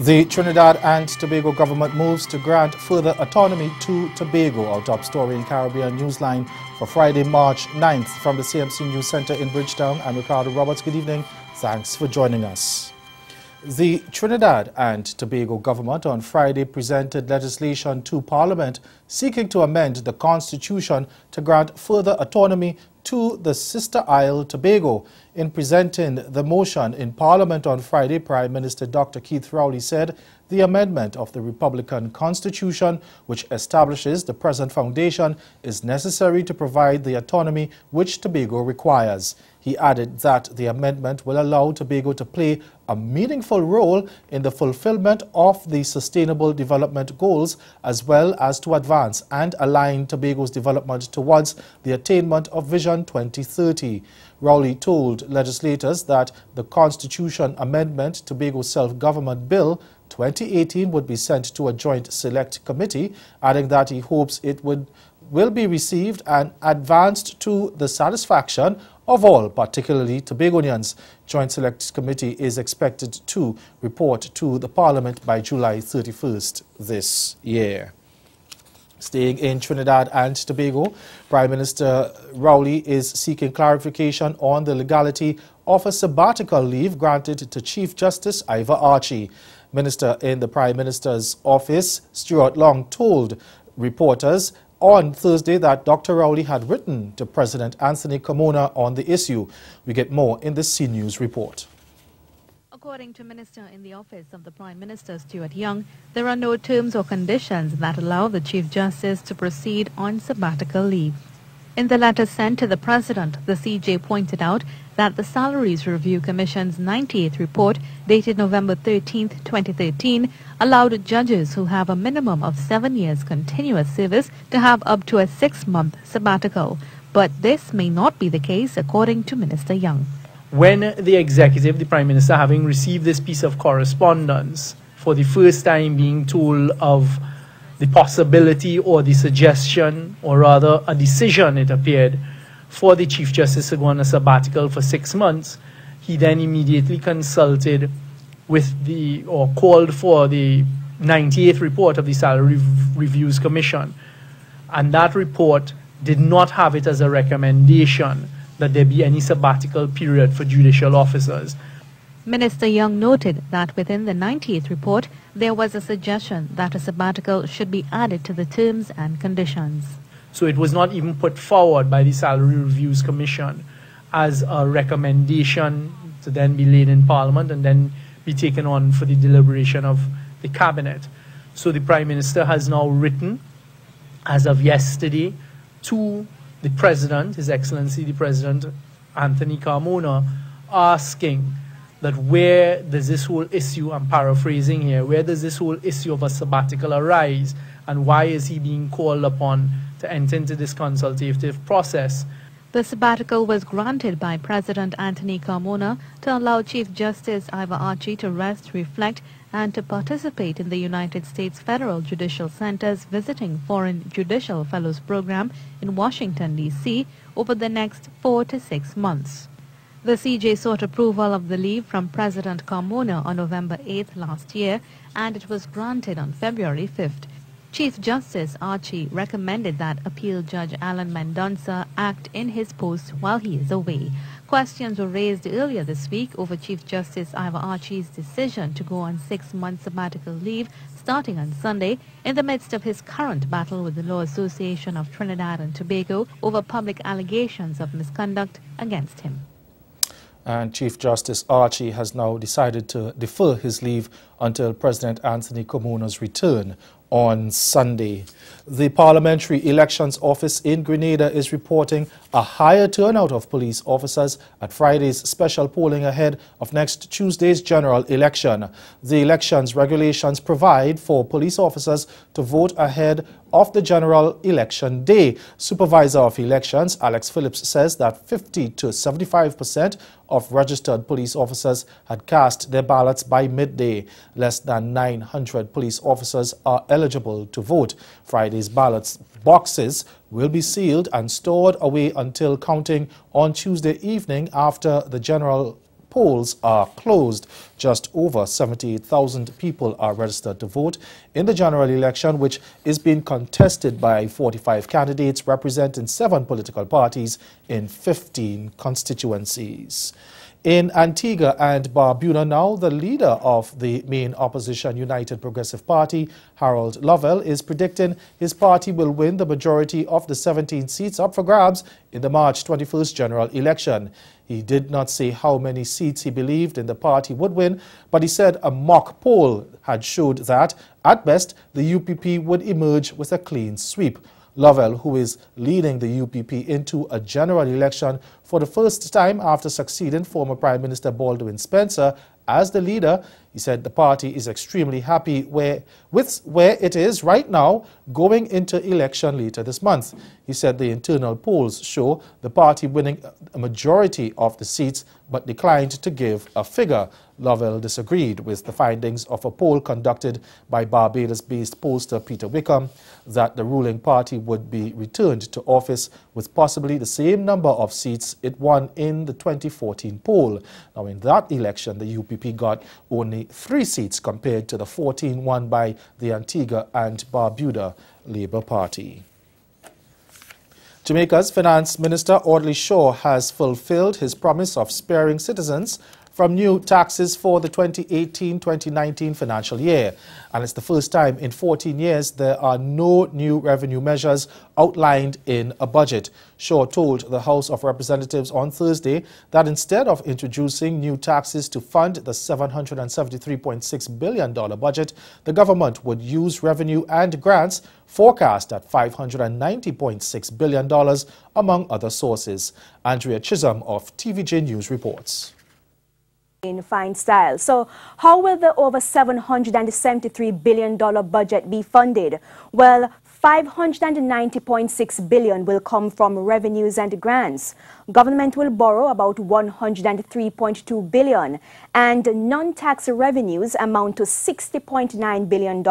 The Trinidad and Tobago government moves to grant further autonomy to Tobago. Our top story in Caribbean Newsline for Friday, March 9th from the CMC News Center in Bridgetown. I'm Ricardo Roberts. Good evening. Thanks for joining us. The Trinidad and Tobago government on Friday presented legislation to Parliament seeking to amend the Constitution to grant further autonomy to the sister isle Tobago. In presenting the motion in Parliament on Friday, Prime Minister Dr. Keith Rowley said the amendment of the Republican Constitution, which establishes the present foundation, is necessary to provide the autonomy which Tobago requires. He added that the amendment will allow Tobago to play a meaningful role in the fulfillment of the Sustainable Development Goals, as well as to advance and align Tobago's development towards the attainment of Vision 2030. Rowley told legislators that the Constitution Amendment Tobago Self-Government Bill 2018 would be sent to a joint select committee, adding that he hopes it will be received and advanced to the satisfaction of all, particularly Tobagonians. Joint Select Committee is expected to report to the Parliament by July 31st this year. Staying in Trinidad and Tobago, Prime Minister Rowley is seeking clarification on the legality of a sabbatical leave granted to Chief Justice Ivor Archie. Minister in the Prime Minister's office, Stuart Long, told reporters on Thursday that Dr. Rowley had written to President Anthony Carmona on the issue. We get more in the CNews report. According to Minister in the Office of the Prime Minister, Stuart Young, there are no terms or conditions that allow the Chief Justice to proceed on sabbatical leave. In the letter sent to the President, the CJ pointed out that the Salaries Review Commission's 98th report, dated November 13, 2013, allowed judges who have a minimum of 7 years continuous service to have up to a 6-month sabbatical. But this may not be the case, according to Minister Young. When the executive, the Prime Minister, having received this piece of correspondence, for the first time being told of the possibility or the suggestion, or rather a decision, it appeared, for the Chief Justice to go on a sabbatical for 6 months, he then immediately consulted with or called for the 98th report of the Salary Reviews Commission. And that report did not have it as a recommendation that there be any sabbatical period for judicial officers. Minister Young noted that within the 98th report, there was a suggestion that a sabbatical should be added to the terms and conditions. So it was not even put forward by the Salary Reviews Commission as a recommendation to then be laid in Parliament and then be taken on for the deliberation of the Cabinet. So the Prime Minister has now written, as of yesterday, to the President, His Excellency the President Anthony Carmona, asking that where does this whole issue, I'm paraphrasing here, where does this whole issue of a sabbatical arise, and why is he being called upon to enter into this consultative process? The sabbatical was granted by President Anthony Carmona to allow Chief Justice Ivor Archie to rest, reflect, and to participate in the United States Federal Judicial Center's Visiting Foreign Judicial Fellows program in Washington, D.C. over the next 4 to 6 months. The CJ sought approval of the leave from President Carmona on November 8th last year, and it was granted on February 5th. Chief Justice Archie recommended that Appeal Judge Alan Mendonca act in his post while he is away. Questions were raised earlier this week over Chief Justice Ivor Archie's decision to go on 6-month sabbatical leave starting on Sunday in the midst of his current battle with the Law Association of Trinidad and Tobago over public allegations of misconduct against him. And Chief Justice Archie has now decided to defer his leave until President Anthony Carmona's return on Sunday. The Parliamentary Elections Office in Grenada is reporting a higher turnout of police officers at Friday's special polling ahead of next Tuesday's general election. The elections regulations provide for police officers to vote ahead of the general election day. Supervisor of Elections Alex Phillips says that 50 to 75% of registered police officers had cast their ballots by midday. Less than 900 police officers are eligible to vote. Friday's ballot boxes will be sealed and stored away until counting on Tuesday evening after the general polls are closed. Just over 78,000 people are registered to vote in the general election, which is being contested by 45 candidates representing 7 political parties in 15 constituencies. In Antigua and Barbuda now, the leader of the main opposition United Progressive Party, Harold Lovell, is predicting his party will win the majority of the 17 seats up for grabs in the March 21st general election. He did not say how many seats he believed in the party would win, but he said a mock poll had showed that, at best, the UPP would emerge with a clean sweep. Lovell, who is leading the UPP into a general election for the first time after succeeding former Prime Minister Baldwin Spencer as the leader, he said the party is extremely happy with where it is right now going into election later this month. He said the internal polls show the party winning a majority of the seats but declined to give a figure. Lovell disagreed with the findings of a poll conducted by Barbados-based pollster Peter Wickham that the ruling party would be returned to office with possibly the same number of seats it won in the 2014 poll. Now, in that election, the UPP got only 3 seats compared to the 14 won by the Antigua and Barbuda Labour Party. Jamaica's Finance Minister Audley Shaw has fulfilled his promise of sparing citizens from new taxes for the 2018-2019 financial year. And it's the first time in 14 years there are no new revenue measures outlined in a budget. Shaw told the House of Representatives on Thursday that instead of introducing new taxes to fund the $773.6 billion budget, the government would use revenue and grants forecast at $590.6 billion, among other sources. Andrea Chisholm of TVJ News reports. In fine style. So how will the over $773 billion budget be funded? Well, $590.6 billion will come from revenues and grants. Government will borrow about $103.2 billion, and non-tax revenues amount to $60.9 billion.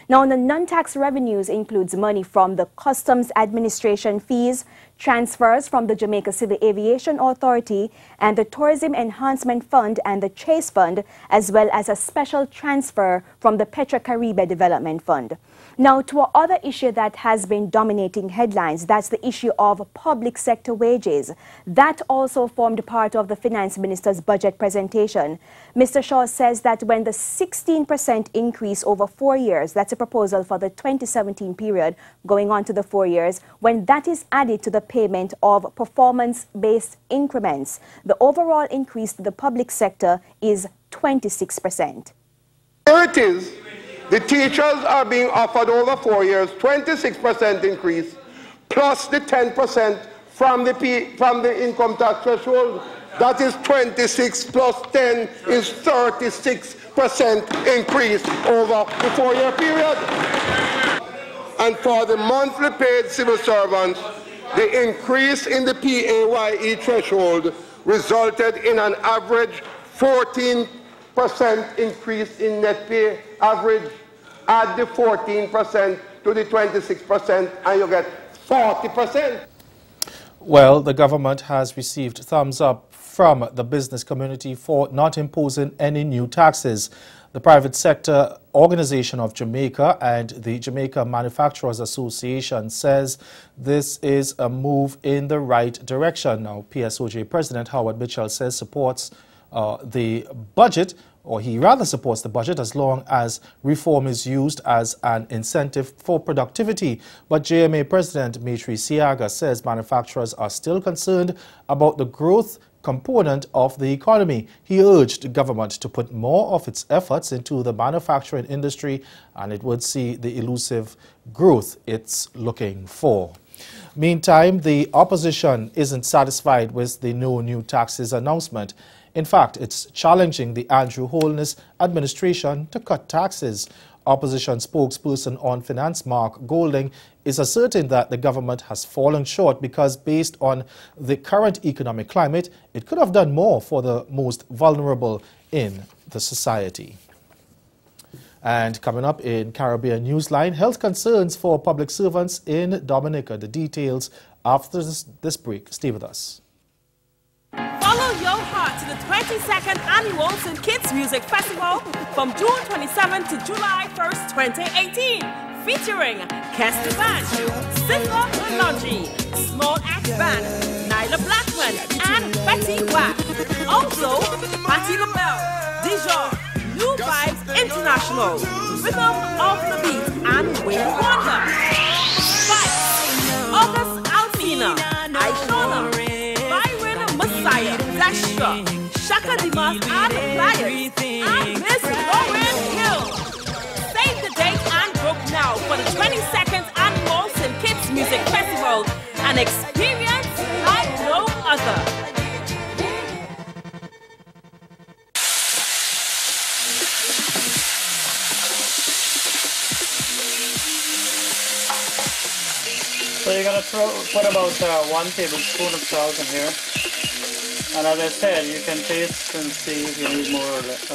Now, the non-tax revenues includes money from the Customs Administration fees, transfers from the Jamaica Civil Aviation Authority and the Tourism Enhancement Fund and the Chase Fund, as well as a special transfer from the Petro-Caribe Development Fund. Now, to another issue that has been dominating headlines, that's the issue of public sector wages. That also formed part of the Finance Minister's budget presentation. Mr. Shaw says that when the 16% increase over 4 years, that's a proposal for the 2017 period going on to the 4 years, when that is added to the payment of performance-based increments, the overall increase to the public sector is 26%. Here it is. The teachers are being offered over 4 years, 26% increase, plus the 10% from the income tax threshold. That is 26 plus 10 is 36% increase over the 4-year period. And for the monthly paid civil servants, the increase in the PAYE threshold resulted in an average 14% increase in net pay average. Add the 14% to the 26% and you get 40%. Well, the government has received thumbs up from the business community for not imposing any new taxes. The Private Sector Organization of Jamaica and the Jamaica Manufacturers Association says this is a move in the right direction. Now, PSOJ President Howard Mitchell says supports the budget, or he rather supports the budget as long as reform is used as an incentive for productivity. But JMA President Maitri Siaga says manufacturers are still concerned about the growth component of the economy. He urged the government to put more of its efforts into the manufacturing industry and it would see the elusive growth it's looking for. Meantime, the opposition isn't satisfied with the no new taxes announcement. In fact, it's challenging the Andrew Holness administration to cut taxes. Opposition spokesperson on finance Mark Golding is asserting that the government has fallen short because based on the current economic climate, it could have done more for the most vulnerable in the society. And coming up in Caribbean Newsline, health concerns for public servants in Dominica. The details after this break. Stay with us. Follow Pull your heart to the 22nd Annual St. Kitts Music Festival from June 27 to July 1st, 2018. Featuring Kester Band, Sister Longy, Small Axe Band, Nyla Blackman, and Betty Watt. Also, Patti LaBelle, Dijon, New Vibes International, Rhythm of the Beat, and Wayne Wonder. Spice, August Alsina, Aishona, Byron Messiah, Dasha, Shaka Dimas, and Pliers, and Miss Lauren Hill. Save the date and book now for the 22nd Annual St. Kitts Music Festival, an experience like no other. So you're going to put about 1 tablespoon of salt in here. And as I said, you can taste and see if you need more or less.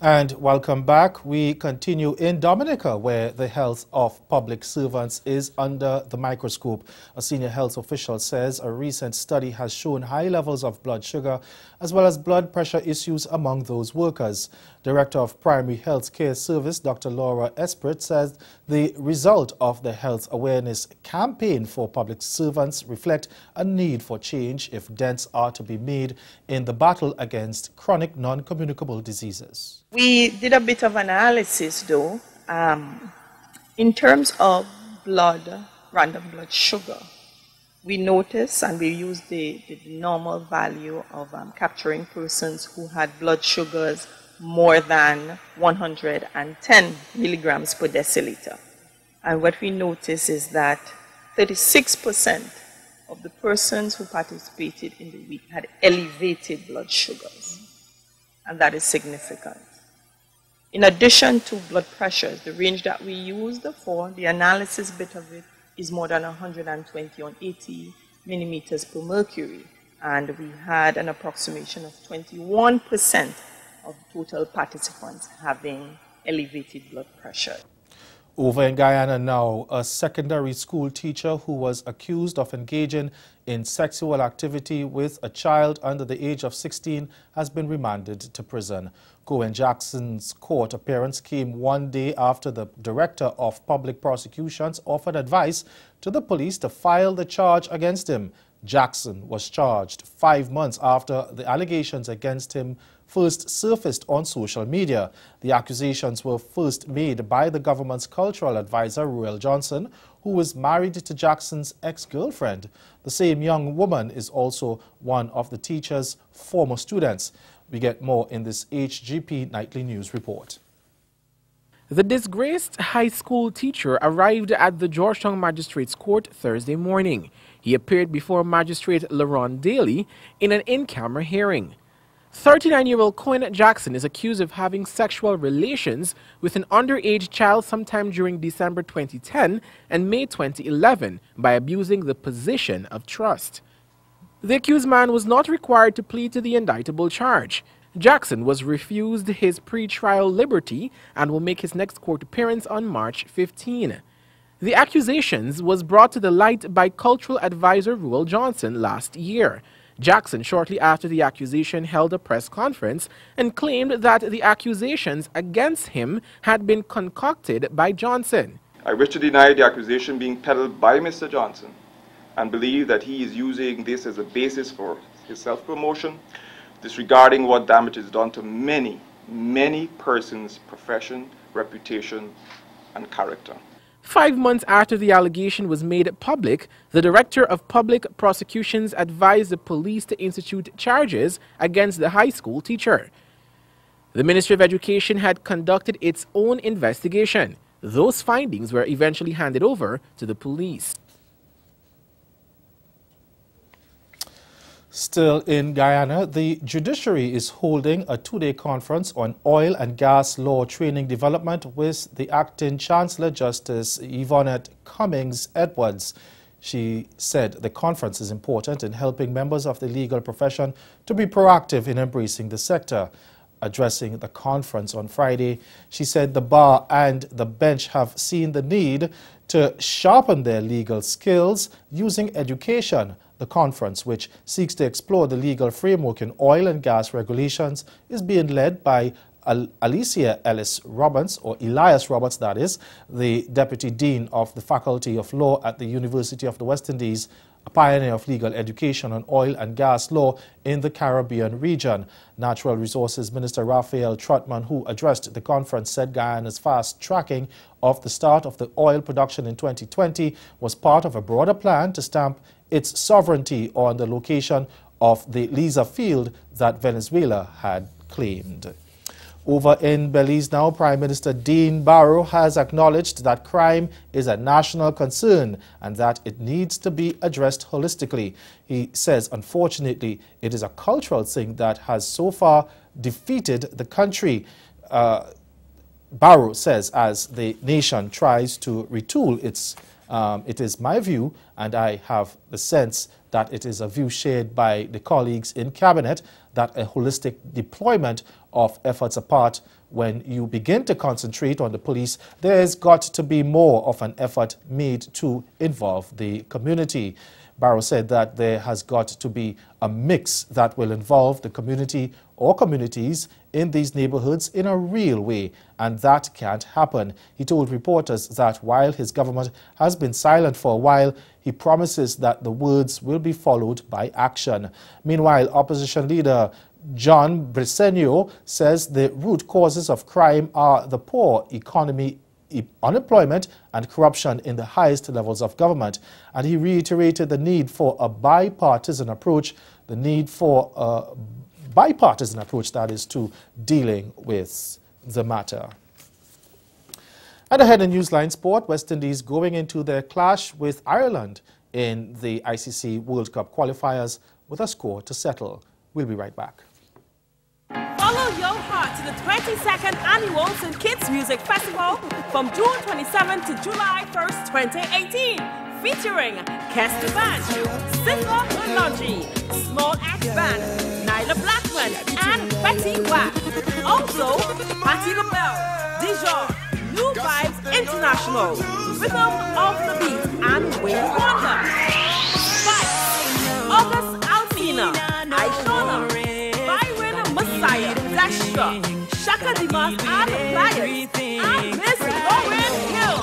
And welcome back. We continue in Dominica, where the health of public servants is under the microscope. A senior health official says a recent study has shown high levels of blood sugar as well as blood pressure issues among those workers. Director of Primary Health Care Service, Dr. Laura Esprit, says the result of the health awareness campaign for public servants reflect a need for change if dents are to be made in the battle against chronic non-communicable diseases. We did a bit of analysis though, in terms of random blood sugar. We noticed and we used the normal value of capturing persons who had blood sugars more than 110 milligrams per deciliter. And what we noticed is that 36% of the persons who participated in the week had elevated blood sugars. And that is significant. In addition to blood pressures, the range that we used for the analysis bit of it is more than 120 on 80 millimeters per mercury. And we had an approximation of 21% of total participants having elevated blood pressure. Over in Guyana now, a secondary school teacher who was accused of engaging in sexual activity with a child under the age of 16 has been remanded to prison. Cohen Jackson's court appearance came one day after the Director of Public Prosecutions offered advice to the police to file the charge against him. Jackson was charged 5 months after the allegations against him first surfaced on social media. The accusations were first made by the government's cultural advisor, Ruel Johnson, who was married to Jackson's ex-girlfriend. The same young woman is also one of the teacher's former students. We get more in this HGP Nightly News report. The disgraced high school teacher arrived at the Georgetown Magistrates Court Thursday morning. He appeared before Magistrate LaRon Daly in an in-camera hearing. 39-year-old Cohen Jackson is accused of having sexual relations with an underage child sometime during December 2010 and May 2011 by abusing the position of trust. The accused man was not required to plead to the indictable charge. Jackson was refused his pre-trial liberty and will make his next court appearance on March 15. The accusations was brought to the light by cultural advisor Ruel Johnson last year. Jackson, shortly after the accusation, held a press conference and claimed that the accusations against him had been concocted by Johnson. I wish to deny the accusation being peddled by Mr. Johnson and believe that he is using this as a basis for his self-promotion, disregarding what damage is done to many, many persons' profession, reputation, and character. 5 months after the allegation was made public, the Director of Public Prosecutions advised the police to institute charges against the high school teacher. The Ministry of Education had conducted its own investigation. Those findings were eventually handed over to the police. Still in Guyana, the judiciary is holding a two-day conference on oil and gas law training development with the acting Chancellor Justice Yvonne Cummings Edwards. She said the conference is important in helping members of the legal profession to be proactive in embracing the sector. Addressing the conference on Friday, she said the bar and the bench have seen the need to sharpen their legal skills using education. The conference, which seeks to explore the legal framework in oil and gas regulations, is being led by Alicia Ellis Roberts, or Elias Roberts that is, the Deputy Dean of the Faculty of Law at the University of the West Indies, a pioneer of legal education on oil and gas law in the Caribbean region. Natural Resources Minister Raphael Trotman, who addressed the conference, said Guyana's fast tracking of the start of the oil production in 2020 was part of a broader plan to stamp its sovereignty on the location of the Liza field that Venezuela had claimed. Over in Belize now, Prime Minister Dean Barrow has acknowledged that crime is a national concern and that it needs to be addressed holistically. He says, unfortunately, it is a cultural thing that has so far defeated the country. Barrow says, as the nation tries to retool its it is my view, and I have the sense that it is a view shared by the colleagues in Cabinet, that a holistic deployment of efforts apart, when you begin to concentrate on the police, there's got to be more of an effort made to involve the community. Barrow said that there has got to be a mix that will involve the community or communities in these neighborhoods in a real way, and that can't happen. He told reporters that while his government has been silent for a while, he promises that the words will be followed by action. Meanwhile, opposition leader John Briceño says the root causes of crime are the poor economy, unemployment and corruption in the highest levels of government. And he reiterated the need for a bipartisan approach, that is, to dealing with the matter. And ahead in Newsline Sport, West Indies going into their clash with Ireland in the ICC World Cup qualifiers with a score to settle. We'll be right back. Follow your heart to the 22nd Annual St. Kitts Music Festival from June 27 to July 1st, 2018. Featuring Kester Band, Sifa Malonji, Small Axe Band, Nyla Blackman, and Betty Wack. Also, Patti LaBelle, Dijon, New Vibes International, Rhythm of the Beat, and Wayne Wonder. Spice, August Alsina, Aishona, Byron Messiah, Dasha, Shaka Dimas, and Pliers, and Miss Lauren Hill.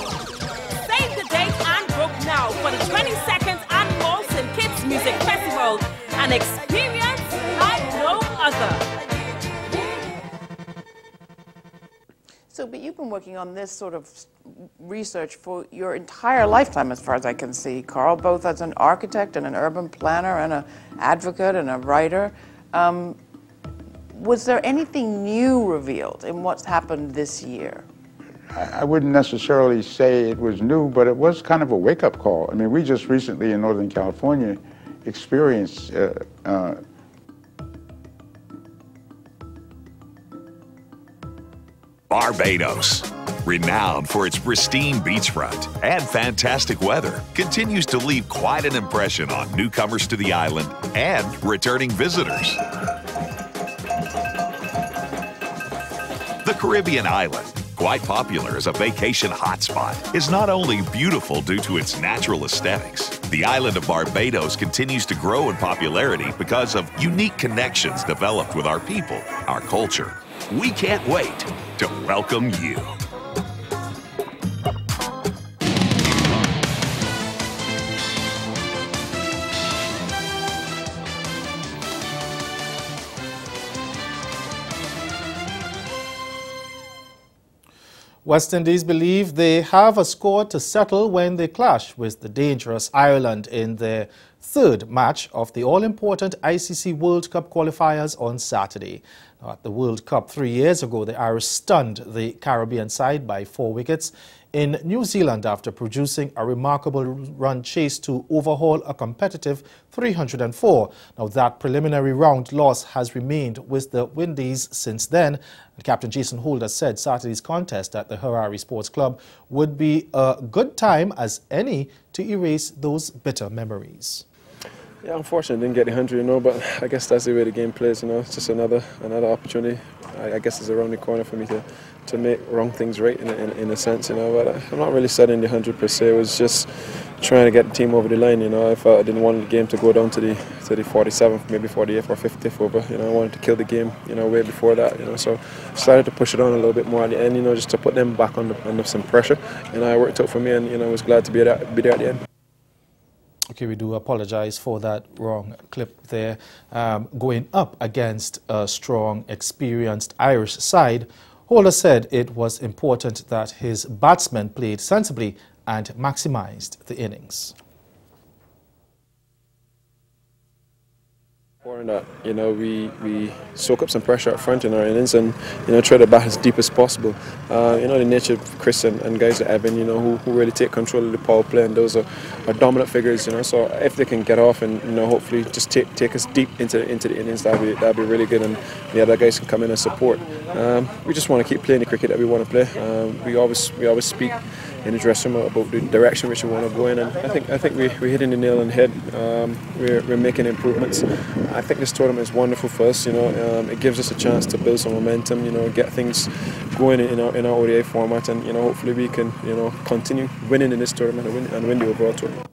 Save the date and book now for the 22nd Annual St. Kitts Music Festival, an experience like no other. So, but you've been working on this sort of research for your entire lifetime, as far as I can see, Carl, both as an architect and an urban planner and an advocate and a writer. Was there anything new revealed in what's happened this year? I wouldn't necessarily say it was new, but it was kind of a wake-up call. I mean, we just recently in Northern California experienced Barbados, renowned for its pristine beachfront and fantastic weather, continues to leave quite an impression on newcomers to the island and returning visitors. The Caribbean island, Quite popular as a vacation hotspot, is not only beautiful due to its natural aesthetics, the island of Barbados continues to grow in popularity because of unique connections developed with our people, our culture. We can't wait to welcome you. West Indies believe they have a score to settle when they clash with the dangerous Ireland in their third match of the all-important ICC World Cup qualifiers on Saturday. Now, at the World Cup 3 years ago, the Irish stunned the Caribbean side by 4 wickets in New Zealand after producing a remarkable run chase to overhaul a competitive 304. Now, that preliminary round loss has remained with the Windies since then. And Captain Jason Holder said Saturday's contest at the Harare Sports Club would be a good time as any to erase those bitter memories. Yeah, unfortunately, didn't get the 100, but I guess that's the way the game plays. It's just another opportunity. I guess it's around the corner for me to make wrong things right in a sense, But I'm not really setting the 100 per se. It was just trying to get the team over the line. I felt I didn't want the game to go down to the 47th, maybe 48th or 50th over. I wanted to kill the game, way before that. So started to push it on a little bit more at the end, just to put them back under some pressure. It worked out for me, and I was glad to be there at the end. Okay, we do apologize for that wrong clip there. Going up against a strong, experienced Irish side, Holder said it was important that his batsmen played sensibly and maximized the innings. That we soak up some pressure up front in our innings and try to bat as deep as possible. The nature of Chris and guys like Evan, who really take control of the power play, and those are dominant figures. So if they can get off and hopefully just take us deep into the innings, that'd be really good, and the other guys can come in and support. We just want to keep playing the cricket that we want to play. We always speak in the dressing room about the direction which we want to go in, and I think we're hitting the nail on the head. We're making improvements. I think this tournament is wonderful for us. It gives us a chance to build some momentum. Get things going in our ODI format, and hopefully we can continue winning in this tournament and win the overall tournament.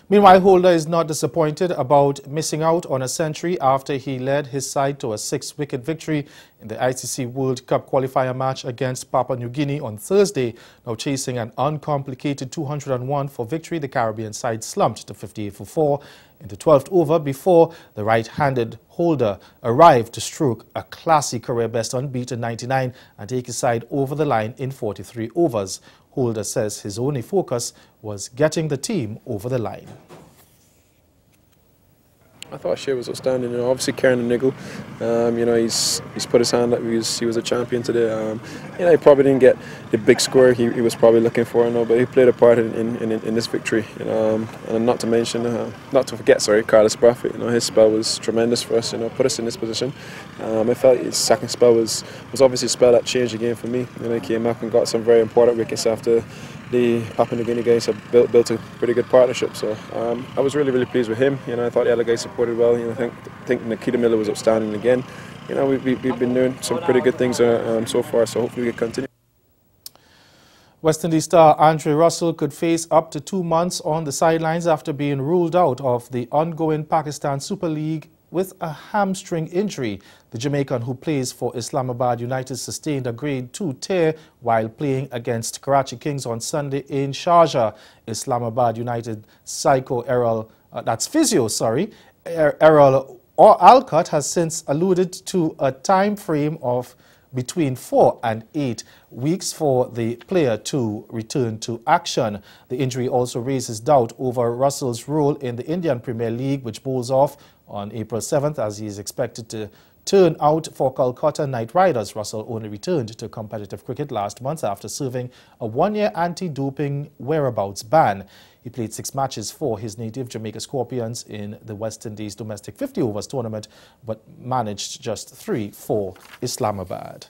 Meanwhile, Holder is not disappointed about missing out on a century after he led his side to a 6-wicket victory in the ICC World Cup qualifier match against Papua New Guinea on Thursday. Now chasing an uncomplicated 201 for victory, the Caribbean side slumped to 58 for 4 in the 12th over before the right-handed Holder arrived to stroke a classy career-best unbeaten 99 and take his side over the line in 43 overs. Holder says his only focus was getting the team over the line. I thought Shea was outstanding. Obviously carrying a niggle. He's put his hand up. He was a champion today. He probably didn't get the big score he was probably looking for, but he played a part in this victory. And not to mention, not to forget, Carlos Brathwaite. His spell was tremendous for us. Put us in this position. I felt his second spell was obviously a spell that changed the game for me. He came up and got some very important wickets after the Papua New Guinea guys have built a pretty good partnership. So I was really pleased with him. I thought the other guys supported well. I think Nikita Miller was outstanding again. We've been doing some pretty good things so far. So hopefully we can continue. West Indies star Andre Russell could face up to 2 months on the sidelines after being ruled out of the ongoing Pakistan Super League with a hamstring injury. The Jamaican, who plays for Islamabad United, sustained a grade 2 tear while playing against Karachi Kings on Sunday in Sharjah. Islamabad United physio, Errol Alcott has since alluded to a time frame of between 4 and 8 weeks for the player to return to action. The injury also raises doubt over Russell's role in the Indian Premier League, which bowls off on April 7th, as he is expected to turn out for Kolkata Knight Riders. Russell only returned to competitive cricket last month after serving a 1-year anti-doping whereabouts ban. He played 6 matches for his native Jamaica Scorpions in the West Indies domestic 50 overs tournament, but managed just 3 for Islamabad.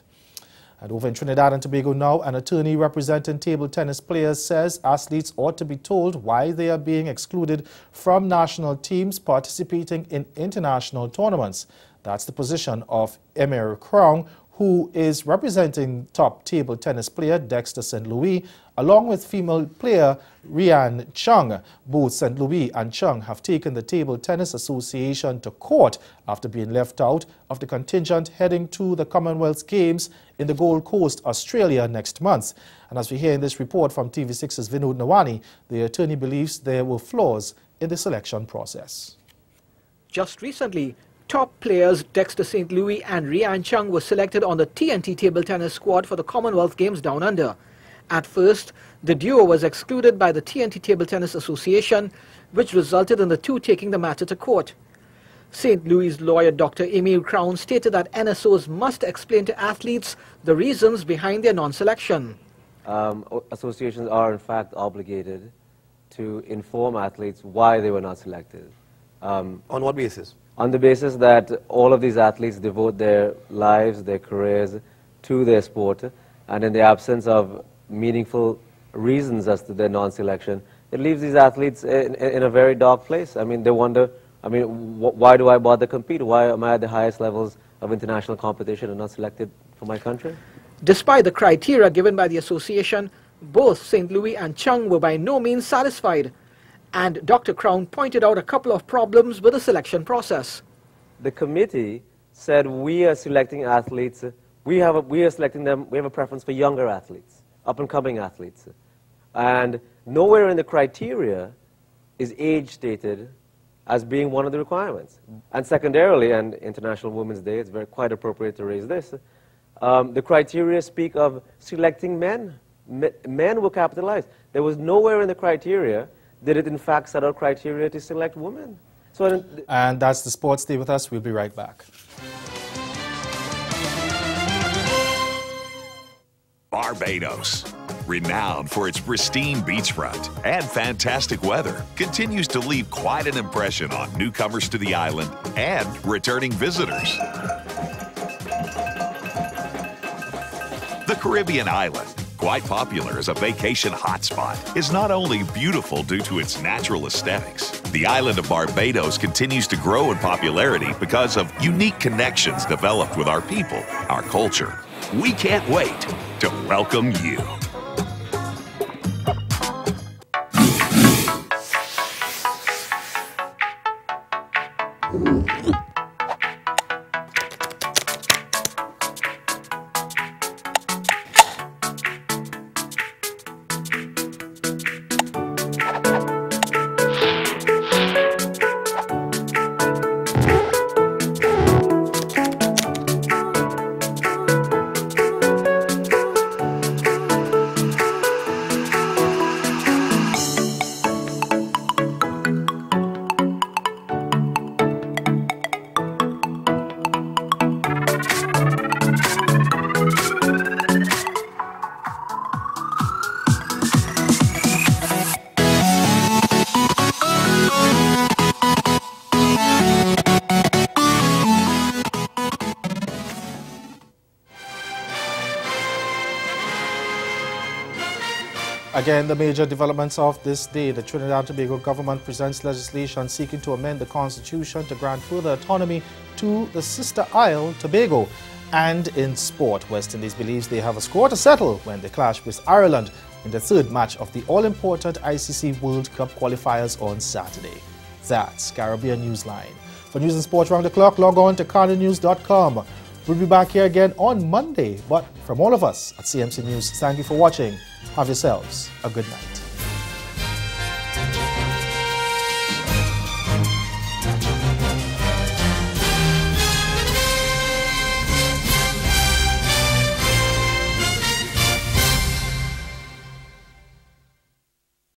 And over in Trinidad and Tobago now, an attorney representing table tennis players says athletes ought to be told why they are being excluded from national teams participating in international tournaments. That's the position of Emir Crown, who who is representing top table tennis player Dexter St. Louis, along with female player Rian Chung. Both St. Louis and Chung have taken the Table Tennis Association to court after being left out of the contingent heading to the Commonwealth Games in the Gold Coast, Australia next month. And as we hear in this report from TV6's Vinod Nawani, the attorney believes there were flaws in the selection process. Just recently, top players Dexter St. Louis and Rian Chung were selected on the TNT table tennis squad for the Commonwealth Games Down Under. At first, the duo was excluded by the TNT Table Tennis Association, which resulted in the two taking the matter to court. St. Louis lawyer Dr. Emil Crown stated that NSOs must explain to athletes the reasons behind their non-selection. Associations are in fact obligated to inform athletes why they were not selected. On what basis? On the basis that all of these athletes devote their lives, their careers to their sport, and in the absence of meaningful reasons as to their non-selection, it leaves these athletes in a very dark place. I mean, they wonder, why do I bother compete? Why am I at the highest levels of international competition and not selected for my country? Despite the criteria given by the association, both St. Louis and Chung were by no means satisfied. And Dr. Crown pointed out a couple of problems with the selection process. The committee said we are selecting athletes, we are selecting them, we have a preference for younger athletes, up-and-coming athletes. And nowhere in the criteria is age stated as being one of the requirements. And secondarily, and International Women's Day, it's quite appropriate to raise this, the criteria speak of selecting men. Men were capitalized. There was nowhere in the criteria did it in fact set out criteria to select women. And that's the sports. Stay with us. We'll be right back. Barbados, renowned for its pristine beachfront and fantastic weather, continues to leave quite an impression on newcomers to the island and returning visitors. The Caribbean island, quite popular as a vacation hotspot, is not only beautiful due to its natural aesthetics. The island of Barbados continues to grow in popularity because of unique connections developed with our people, our culture. We can't wait to welcome you. Again, the major developments of this day. The Trinidad and Tobago government presents legislation seeking to amend the constitution to grant further autonomy to the sister isle, Tobago. And in sport, West Indies believes they have a score to settle when they clash with Ireland in the third match of the all-important ICC World Cup qualifiers on Saturday. That's Caribbean Newsline. For news and sports around the clock, log on to CarneNews.com. We'll be back here again on Monday, but from all of us at CMC News, thank you for watching. Have yourselves a good night.